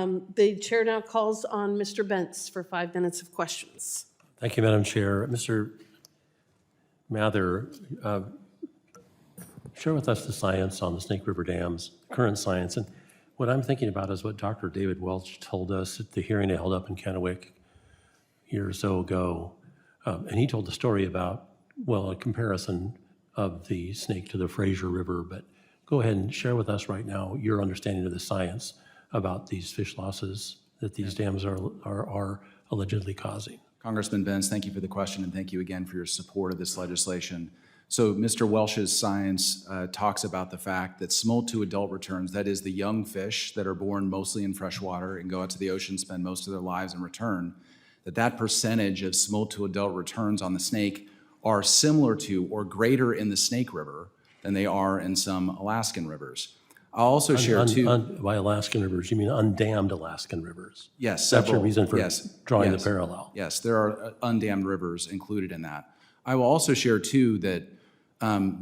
The chair now calls on Mr. Bentz for 5 minutes of questions. Thank you, Madam Chair. Mr. Mather, share with us the science on the Snake River dams, current science. And what I'm thinking about is what Dr. David Welch told us at the hearing I held up in Kennewick a year or so ago. And he told the story about, well, a comparison of the Snake to the Fraser River. But go ahead and share with us right now your understanding of the science about these fish losses that these dams are allegedly causing. Congressman Bentz, thank you for the question, and thank you again for your support of this legislation. So Mr. Welch's science talks about the fact that smolt to adult returns, that is the young fish that are born mostly in freshwater and go out to the ocean, spend most of their lives and return, that percentage of smolt to adult returns on the Snake are similar to or greater in the Snake River than they are in some Alaskan rivers. I'll also share too. By Alaskan rivers, you mean undammed Alaskan rivers? Yes. That's your reason for drawing the parallel? Yes, there are undammed rivers included in that. I will also share too that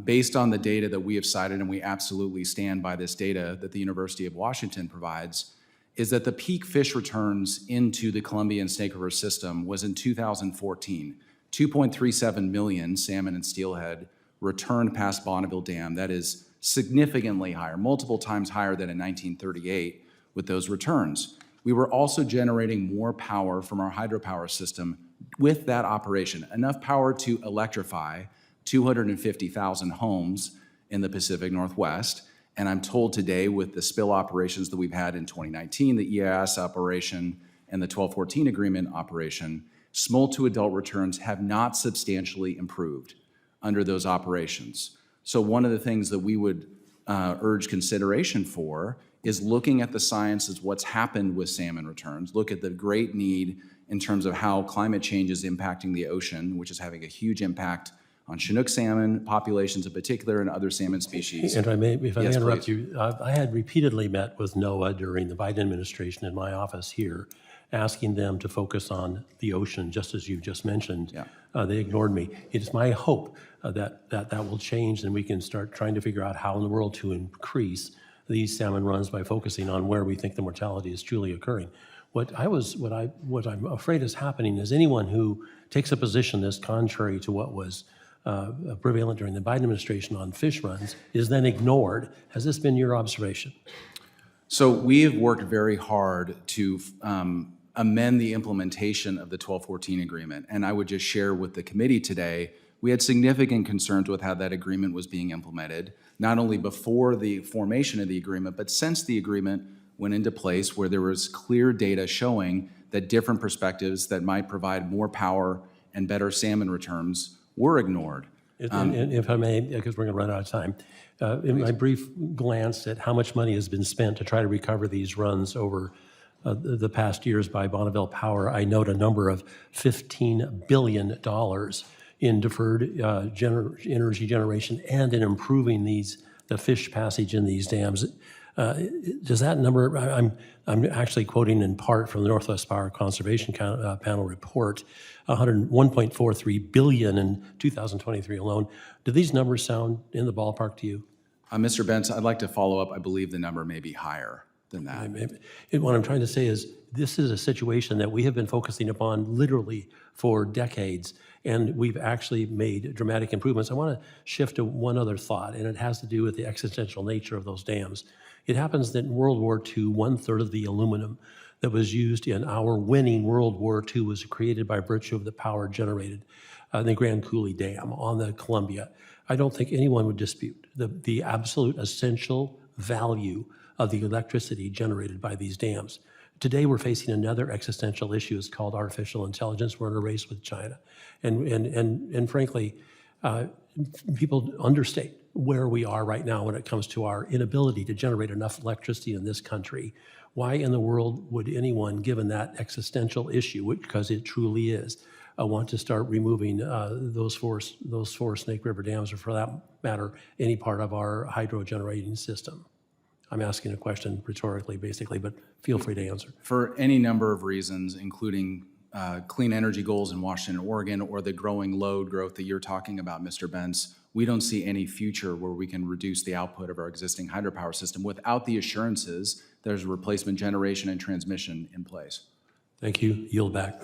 based on the data that we have cited, and we absolutely stand by this data that the University of Washington provides, is that the peak fish returns into the Columbia and Snake River system was in 2014. 2.37 million salmon and steelhead returned past Bonneville Dam. That is significantly higher, multiple times higher than in 1938 with those returns. We were also generating more power from our hydropower system with that operation, enough power to electrify 250,000 homes in the Pacific Northwest. And I'm told today with the spill operations that we've had in 2019, the EIS operation and the 1214 agreement operation, smolt to adult returns have not substantially improved under those operations. So one of the things that we would urge consideration for is looking at the science as what's happened with salmon returns, look at the great need in terms of how climate change is impacting the ocean, which is having a huge impact on Chinook salmon populations in particular and other salmon species. And if I may interrupt please. you, I had repeatedly met with NOAA during the Biden administration in my office here, asking them to focus on the ocean, just as you just mentioned. Yeah. They ignored me. It is my hope that will change and we can start trying to figure out how in the world to increase these salmon runs by focusing on where we think the mortality is truly occurring. What I'm afraid is happening is anyone who takes a position that's contrary to what was prevalent during the Biden administration on fish runs is then ignored. Has this been your observation? So we have worked very hard to amend the implementation of the 1214 agreement. And I would just share with the committee today, we had significant concerns with how that agreement was being implemented, not only before the formation of the agreement, but since the agreement went into place, where there was clear data showing that different perspectives that might provide more power and better salmon returns were ignored. And if I may, because we're going to run out of time, in my brief glance at how much money has been spent to try to recover these runs over the past years by Bonneville Power, I note a number of $15 billion in deferred energy generation and in improving the fish passage in these dams. Does that number, I'm actually quoting in part from the Northwest Power Conservation Panel report, $1.43 billion in 2023 alone. Do these numbers sound in the ballpark to you? Mr. Bentz, I'd like to follow up. I believe the number may be higher than that. What I'm trying to say is this is a situation that we have been focusing upon literally for decades, and we've actually made dramatic improvements. I want to shift to one other thought, and it has to do with the existential nature of those dams. It happens that in World War II, 1/3 of the aluminum that was used in our winning World War II was created by virtue of the power generated in the Grand Coulee Dam on the Columbia. I don't think anyone would dispute the absolute essential value of the electricity generated by these dams. Today, we're facing another existential issue. It's called artificial intelligence. We're in a race with China. And frankly, people understate where we are right now when it comes to our inability to generate enough electricity in this country. Why in the world would anyone, given that existential issue, because it truly is, want to start removing those four Snake River dams, or for that matter, any part of our hydro generating system? I'm asking a question rhetorically, basically, but feel free to answer. For any number of reasons, including clean energy goals in Washington and Oregon, or the growing load growth that you're talking about, Mr. Bentz, we don't see any future where we can reduce the output of our existing hydropower system without the assurances there's replacement generation and transmission in place. Thank you. Yield back.